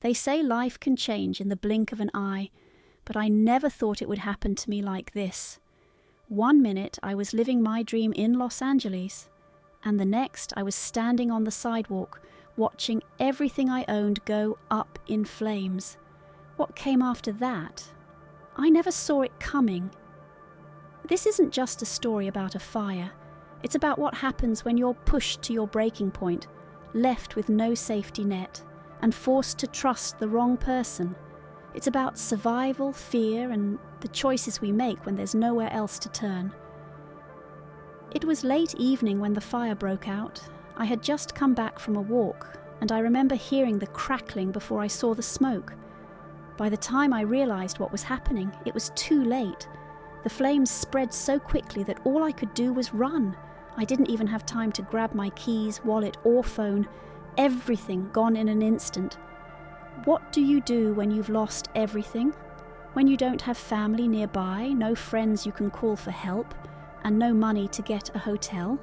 They say life can change in the blink of an eye, but I never thought it would happen to me like this. 1 minute I was living my dream in Los Angeles, and the next I was standing on the sidewalk, watching everything I owned go up in flames. What came after that? I never saw it coming. This isn't just a story about a fire. It's about what happens when you're pushed to your breaking point, left with no safety net, and forced to trust the wrong person. It's about survival, fear, and the choices we make when there's nowhere else to turn. It was late evening when the fire broke out. I had just come back from a walk, and I remember hearing the crackling before I saw the smoke. By the time I realized what was happening, it was too late. The flames spread so quickly that all I could do was run. I didn't even have time to grab my keys, wallet, or phone. Everything gone in an instant. What do you do when you've lost everything? When you don't have family nearby, no friends you can call for help, and no money to get a hotel?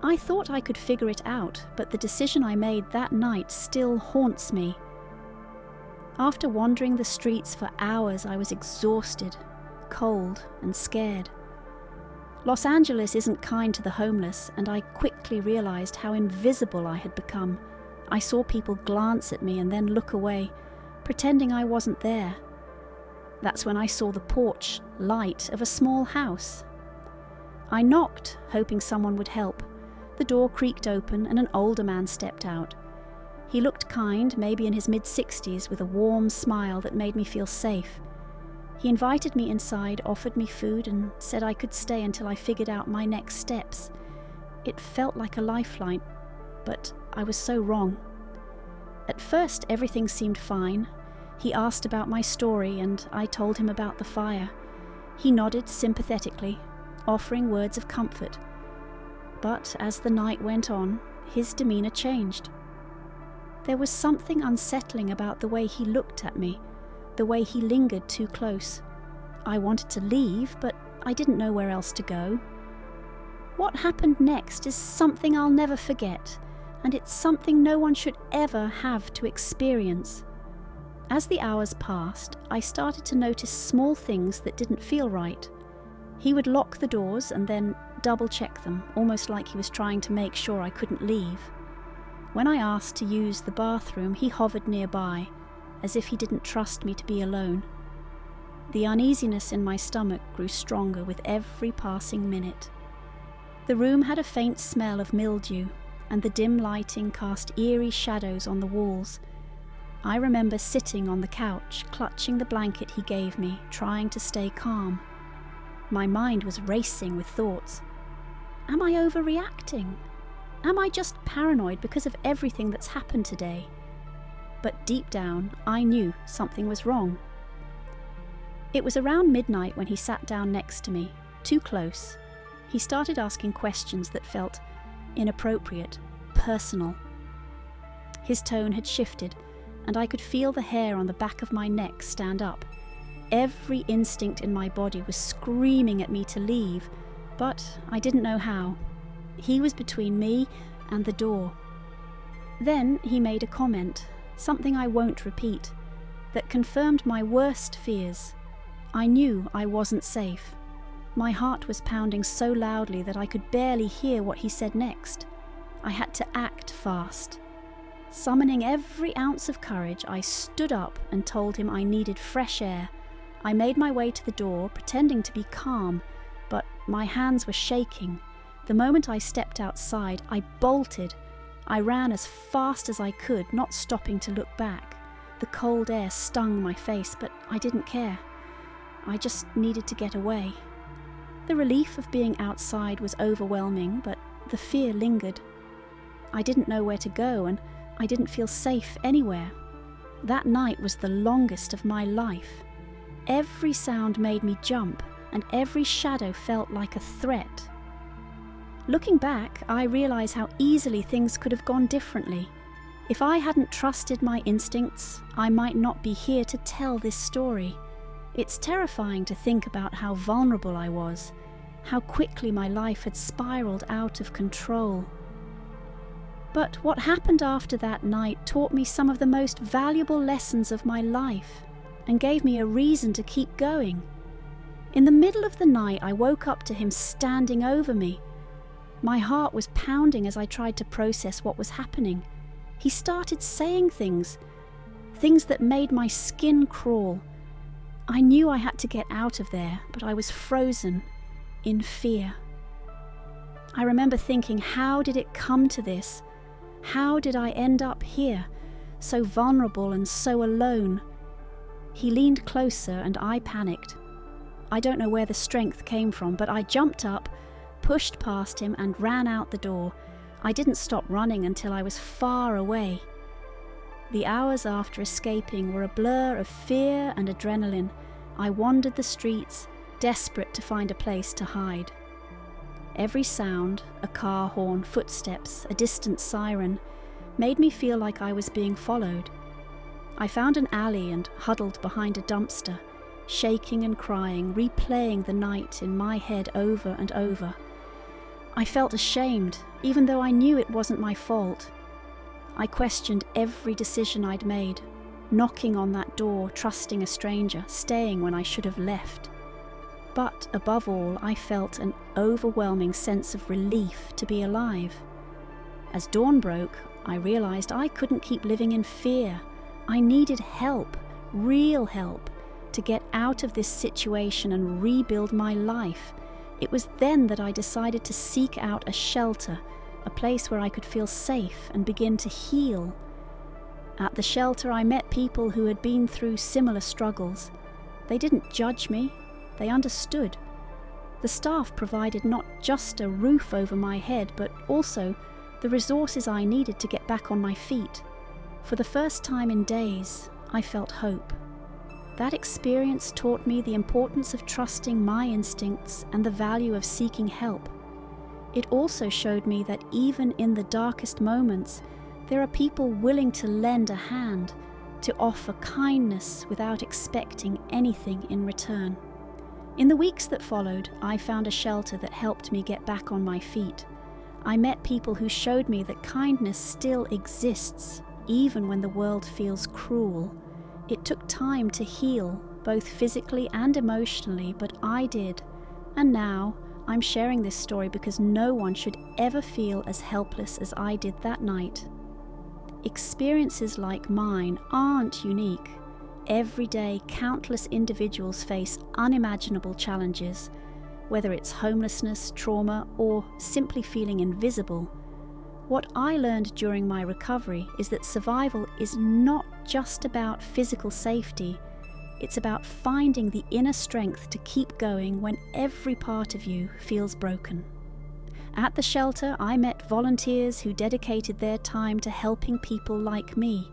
I thought I could figure it out, but the decision I made that night still haunts me. After wandering the streets for hours, I was exhausted, cold, and scared. Los Angeles isn't kind to the homeless, and I quickly realized how invisible I had become. I saw people glance at me and then look away, pretending I wasn't there. That's when I saw the porch light of a small house. I knocked, hoping someone would help. The door creaked open and an older man stepped out. He looked kind, maybe in his mid-60s, with a warm smile that made me feel safe. He invited me inside, offered me food, and said I could stay until I figured out my next steps. It felt like a lifeline, but I was so wrong. At first, everything seemed fine. He asked about my story, and I told him about the fire. He nodded sympathetically, offering words of comfort. But as the night went on, his demeanor changed. There was something unsettling about the way he looked at me, the way he lingered too close. I wanted to leave, but I didn't know where else to go. What happened next is something I'll never forget, and it's something no one should ever have to experience. As the hours passed, I started to notice small things that didn't feel right. He would lock the doors and then double-check them, almost like he was trying to make sure I couldn't leave. When I asked to use the bathroom, he hovered nearby, as if he didn't trust me to be alone. The uneasiness in my stomach grew stronger with every passing minute. The room had a faint smell of mildew, and the dim lighting cast eerie shadows on the walls. I remember sitting on the couch, clutching the blanket he gave me, trying to stay calm. My mind was racing with thoughts. Am I overreacting? Am I just paranoid because of everything that's happened today? But deep down, I knew something was wrong. It was around midnight when he sat down next to me, too close. He started asking questions that felt inappropriate, personal. His tone had shifted, and I could feel the hair on the back of my neck stand up. Every instinct in my body was screaming at me to leave, but I didn't know how. He was between me and the door. Then he made a comment, something I won't repeat, that confirmed my worst fears. I knew I wasn't safe. My heart was pounding so loudly that I could barely hear what he said next. I had to act fast. Summoning every ounce of courage, I stood up and told him I needed fresh air. I made my way to the door, pretending to be calm, but my hands were shaking. The moment I stepped outside, I bolted. I ran as fast as I could, not stopping to look back. The cold air stung my face, but I didn't care. I just needed to get away. The relief of being outside was overwhelming, but the fear lingered. I didn't know where to go, and I didn't feel safe anywhere. That night was the longest of my life. Every sound made me jump, and every shadow felt like a threat. Looking back, I realize how easily things could have gone differently. If I hadn't trusted my instincts, I might not be here to tell this story. It's terrifying to think about how vulnerable I was, how quickly my life had spiraled out of control. But what happened after that night taught me some of the most valuable lessons of my life and gave me a reason to keep going. In the middle of the night, I woke up to him standing over me. My heart was pounding as I tried to process what was happening. He started saying things that made my skin crawl. I knew I had to get out of there, but I was frozen in fear. I remember thinking, how did it come to this? How did I end up here, so vulnerable and so alone? He leaned closer and I panicked. I don't know where the strength came from, but I jumped up, pushed past him and ran out the door. I didn't stop running until I was far away. The hours after escaping were a blur of fear and adrenaline. I wandered the streets, desperate to find a place to hide. Every sound, a car horn, footsteps, a distant siren, made me feel like I was being followed. I found an alley and huddled behind a dumpster, shaking and crying, replaying the night in my head over and over. I felt ashamed, even though I knew it wasn't my fault. I questioned every decision I'd made, knocking on that door, trusting a stranger, staying when I should have left. But above all, I felt an overwhelming sense of relief to be alive. As dawn broke, I realized I couldn't keep living in fear. I needed help, real help, to get out of this situation and rebuild my life. It was then that I decided to seek out a shelter, a place where I could feel safe and begin to heal. At the shelter, I met people who had been through similar struggles. They didn't judge me, they understood. The staff provided not just a roof over my head, but also the resources I needed to get back on my feet. For the first time in days, I felt hope. That experience taught me the importance of trusting my instincts and the value of seeking help. It also showed me that even in the darkest moments, there are people willing to lend a hand, to offer kindness without expecting anything in return. In the weeks that followed, I found a shelter that helped me get back on my feet. I met people who showed me that kindness still exists, even when the world feels cruel. It took time to heal, both physically and emotionally, but I did. And now, I'm sharing this story because no one should ever feel as helpless as I did that night. Experiences like mine aren't unique. Every day, countless individuals face unimaginable challenges, whether it's homelessness, trauma, or simply feeling invisible. What I learned during my recovery is that survival is not just about physical safety. It's about finding the inner strength to keep going when every part of you feels broken. At the shelter, I met volunteers who dedicated their time to helping people like me.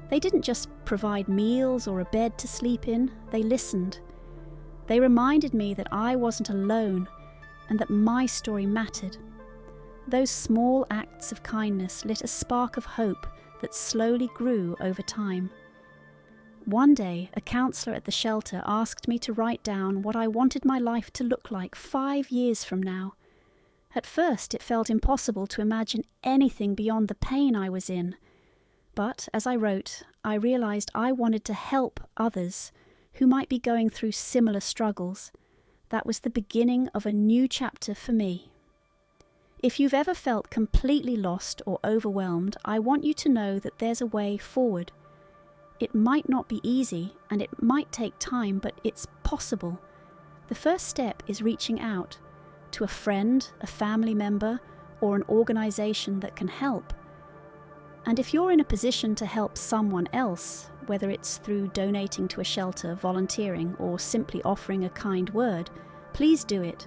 They didn't just provide meals or a bed to sleep in, they listened. They reminded me that I wasn't alone and that my story mattered. Those small acts of kindness lit a spark of hope that slowly grew over time. One day, a counsellor at the shelter asked me to write down what I wanted my life to look like 5 years from now. At first, it felt impossible to imagine anything beyond the pain I was in. But as I wrote, I realised I wanted to help others who might be going through similar struggles. That was the beginning of a new chapter for me. If you've ever felt completely lost or overwhelmed, I want you to know that there's a way forward. It might not be easy and it might take time, but it's possible. The first step is reaching out to a friend, a family member, or an organisation that can help. And if you're in a position to help someone else, whether it's through donating to a shelter, volunteering, or simply offering a kind word, please do it.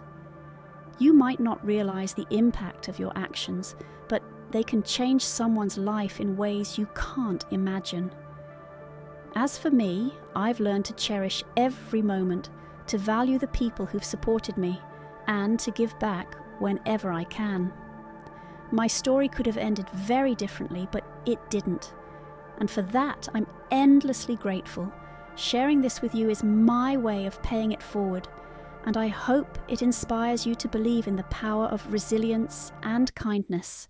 You might not realise the impact of your actions, but they can change someone's life in ways you can't imagine. As for me, I've learned to cherish every moment, to value the people who've supported me, and to give back whenever I can. My story could have ended very differently, but it didn't. And for that, I'm endlessly grateful. Sharing this with you is my way of paying it forward, and I hope it inspires you to believe in the power of resilience and kindness.